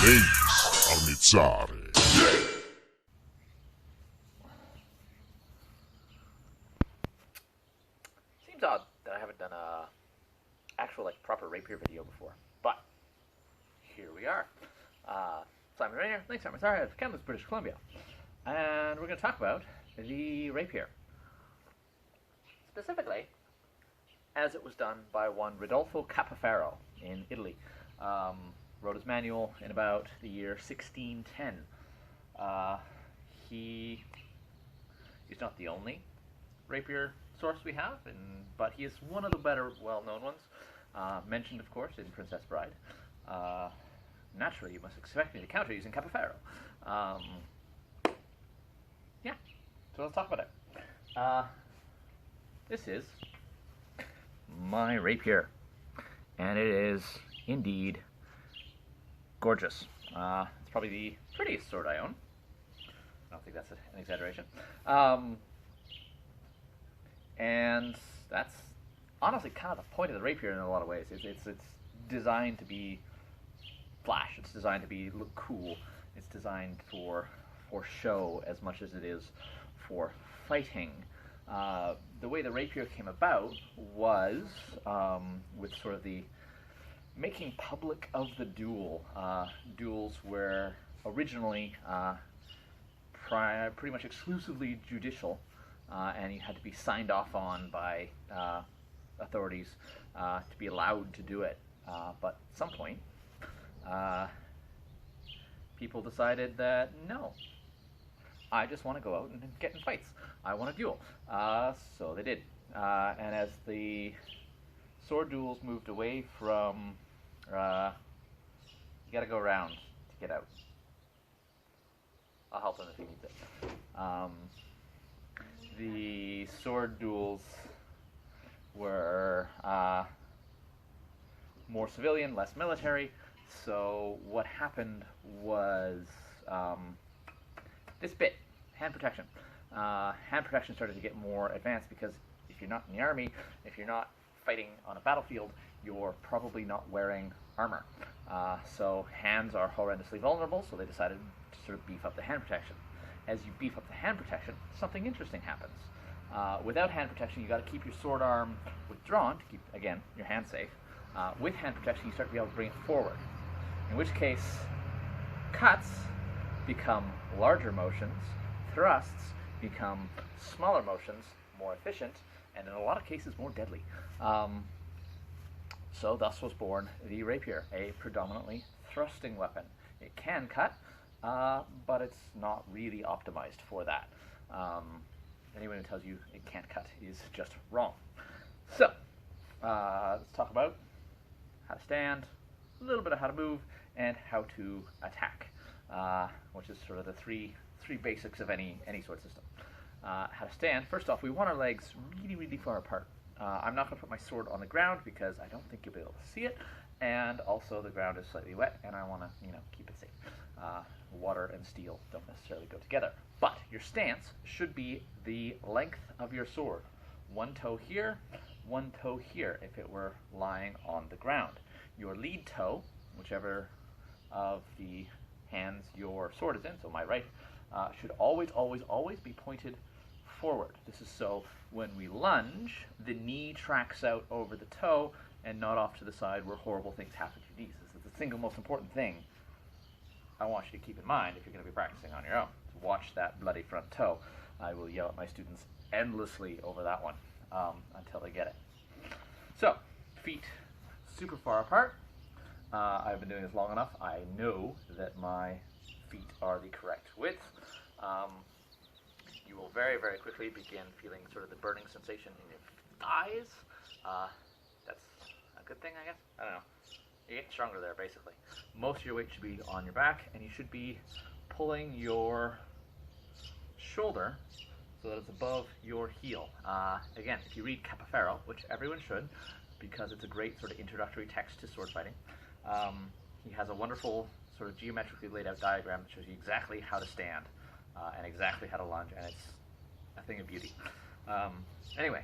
Ladies arnizzare. Seems odd that I haven't done a actual proper rapier video before, but here we are. Simon Rainier, Lake Simon Sorry, out of Kamloops, British Columbia, and we're going to talk about the rapier, specifically as it was done by one Ridolfo Capoferro in Italy. Wrote his manual in about the year 1610. He is not the only rapier source we have, but he is one of the better well-known ones. Mentioned, of course, in Princess Bride. Naturally, you must expect me to counter using Capoferro. Yeah, so let's talk about it. This is my rapier, and it is indeed gorgeous. It's probably the prettiest sword I own. I don't think that's an exaggeration. And that's honestly kind of the point of the rapier in a lot of ways. It's designed to be flash. It's designed to look cool. It's designed for show as much as it is for fighting. The way the rapier came about was with sort of the making public of the duel. Duels were originally pretty much exclusively judicial, and you had to be signed off on by authorities to be allowed to do it. But at some point, people decided that no, I just want to go out and get in fights. I want to duel. So they did. And as the sword duels moved away from, you got to go around to get out. I'll help him if he needs it. The sword duels were more civilian, less military. So what happened was this bit, hand protection. Hand protection started to get more advanced because if you're not in the army, if you're not fighting on a battlefield, you're probably not wearing armor. So hands are horrendously vulnerable, so they decided to sort of beef up the hand protection. As you beef up the hand protection, something interesting happens. Without hand protection, you got to keep your sword arm withdrawn to keep, again, your hand safe. With hand protection, you start to be able to bring it forward, in which case cuts become larger motions, thrusts become smaller motions, more efficient, and in a lot of cases more deadly. So thus was born the rapier, a predominantly thrusting weapon. It can cut, but it's not really optimized for that. Anyone who tells you it can't cut is just wrong. So, let's talk about how to stand, a little bit of how to move, and how to attack, which is sort of the three basics of any sword system. How to stand. First off, we want our legs really, really far apart. I'm not going to put my sword on the ground because I don't think you'll be able to see it, and also the ground is slightly wet, and I want to, keep it safe. Water and steel don't necessarily go together. But your stance should be the length of your sword. One toe here, one toe here if it were lying on the ground. Your lead toe, whichever of the hands your sword is in, so my right, should always, always, always be pointed forward. This is so when we lunge, the knee tracks out over the toe and not off to the side where horrible things happen to your knees. This is the single most important thing I want you to keep in mind if you're going to be practicing on your own. To watch that bloody front toe. I will yell at my students endlessly over that one until they get it. So, feet super far apart. I've been doing this long enough. I know that my feet are the correct width. You will very, very quickly begin feeling sort of the burning sensation in your thighs. That's a good thing, I guess. I don't know. You're getting stronger there, basically. Most of your weight should be on your back, and you should be pulling your shoulder so that it's above your heel. Again, if you read Capoferro, which everyone should, because it's a great sort of introductory text to sword fighting, he has a wonderful sort of geometrically laid out diagram that shows you exactly how to stand and exactly how to lunge, and it's a thing of beauty. Anyway,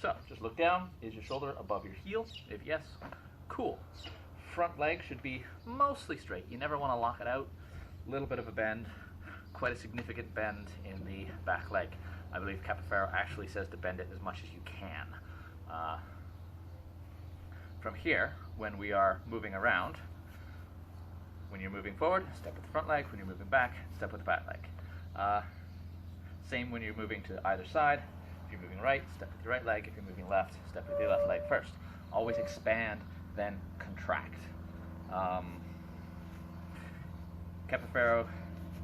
so just look down. Is your shoulder above your heel? If yes, cool. front leg should be mostly straight. You never want to lock it out. A little bit of a bend, quite a significant bend in the back leg. I believe Capoferro actually says to bend it as much as you can. From here, when we are moving around, when you're moving forward, step with the front leg. When you're moving back, step with the back leg. Same when you're moving to either side. If you're moving right, step with your right leg. If you're moving left, step with your left leg first. Always expand, then contract. Capoferro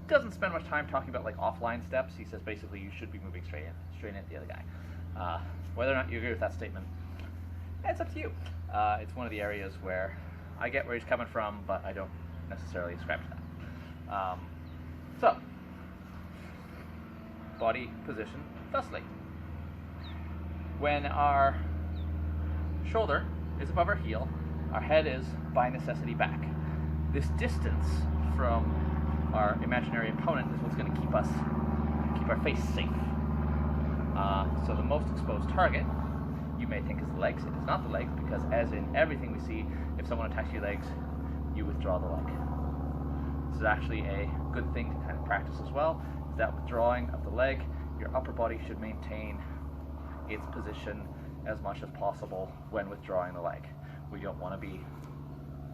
doesn't spend much time talking about like offline steps. He says basically you should be moving straight in at the other guy. Whether or not you agree with that statement, it's up to you. It's one of the areas where I get where he's coming from, but I don't necessarily ascribe to that. So, body position thusly. When our shoulder is above our heel, our head is by necessity back. This distance from our imaginary opponent is what's going to keep our face safe. So the most exposed target you may think is the legs. It is not the legs, because as in everything we see, if someone attacks your legs, you withdraw the leg. This is actually a good thing to kind of practice as well, is that withdrawing of the leg, your upper body should maintain its position as much as possible when withdrawing the leg. We don't want to be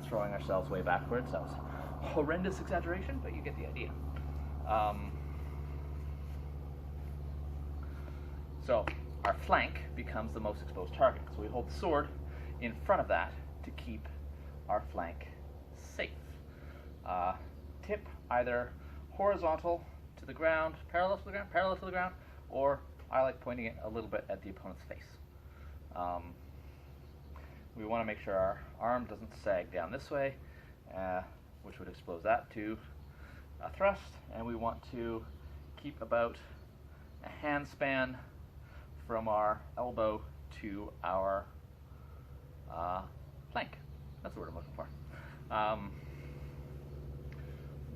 throwing ourselves way backwards. That was a horrendous exaggeration, but you get the idea. So our flank becomes the most exposed target. So we hold the sword in front of that to keep our flank safe. Tip either horizontal to the ground, parallel to the ground, or I like pointing it a little bit at the opponent's face. We want to make sure our arm doesn't sag down this way, which would expose that to a thrust, and we want to keep about a hand span from our elbow to our flank. That's the word I'm looking for.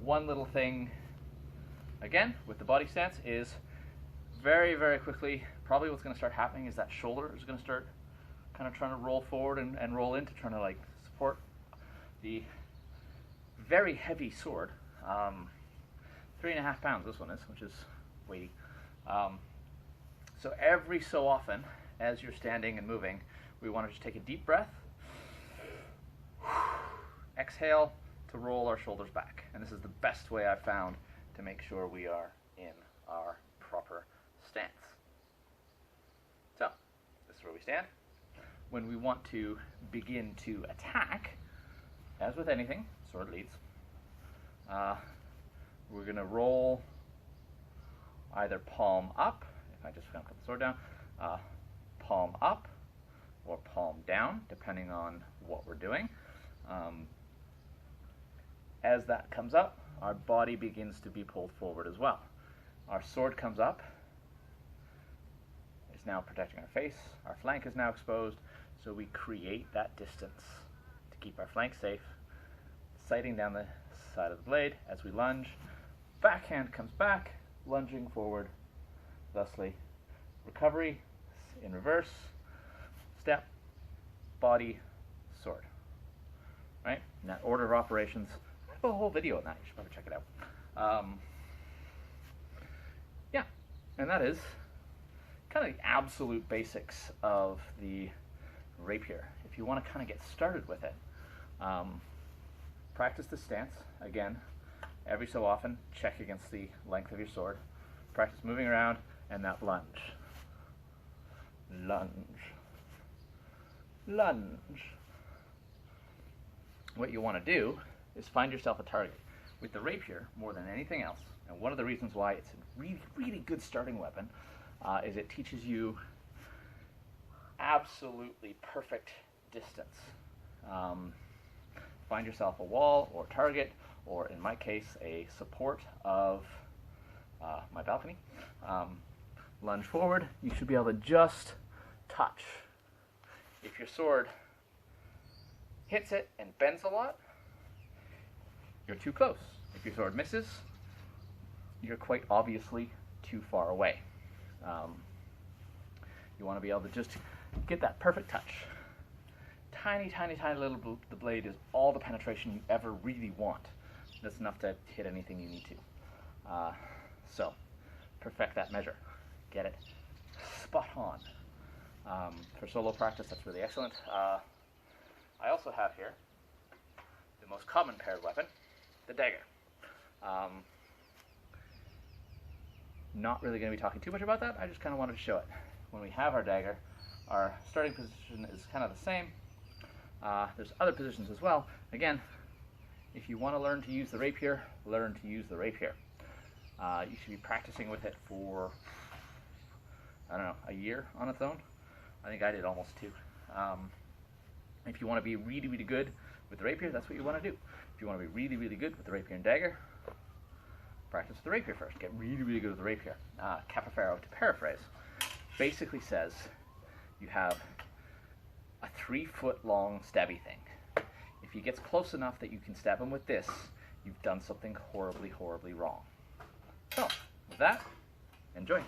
One little thing, again, with the body stance is very, very quickly, probably what's going to start happening is that shoulder is going to start kind of trying to roll forward and roll into trying to like support the very heavy sword. 3.5 pounds this one is, which is weighty. So every so often, as you're standing and moving, we want to just take a deep breath, exhale to roll our shoulders back. And this is the best way I've found to make sure we are in our proper stance. So, this is where we stand. When we want to begin to attack, as with anything, sword leads, we're going to roll either palm up, if I just put the sword down, palm up or palm down, depending on what we're doing. As that comes up, our body begins to be pulled forward as well. Our sword comes up, it's now protecting our face, our flank is now exposed, so we create that distance to keep our flank safe, sighting down the side of the blade as we lunge. Backhand comes back, lunging forward, thusly. Recovery in reverse, step, body, sword. Right? In that order of operations. I have a whole video on that. You should probably check it out. Yeah, and that is kind of the absolute basics of the rapier. If you want to kind of get started with it, practice the stance. Again, every so often, check against the length of your sword. Practice moving around and that lunge. Lunge. Lunge. What you want to do is find yourself a target. With the rapier, more than anything else, and one of the reasons why it's a really, really good starting weapon is it teaches you absolutely perfect distance. Find yourself a wall or target, or in my case, a support of my balcony. Lunge forward, you should be able to just touch. If your sword hits it and bends a lot, you're too close. If your sword misses, you're quite obviously too far away. You want to be able to just get that perfect touch. tiny, tiny, tiny little the blade is all the penetration you ever really want. That's enough to hit anything you need to. So, perfect that measure. Get it spot on. For solo practice, that's really excellent. I also have here the most common paired weapon, the dagger. Not really going to be talking too much about that. I just kind of wanted to show it. When we have our dagger, our starting position is kind of the same. There's other positions as well. Again, if you want to learn to use the rapier, learn to use the rapier. You should be practicing with it for, I don't know, a year on its own. I think I did almost 2. If you want to be really, really good with the rapier, that's what you want to do. If you want to be really, really good with the rapier and dagger, practice with the rapier first. Get really, really good with the rapier. Capoferro, to paraphrase, basically says you have a 3-foot-long stabby thing. If he gets close enough that you can stab him with this, you've done something horribly, horribly wrong. So, with that, enjoy.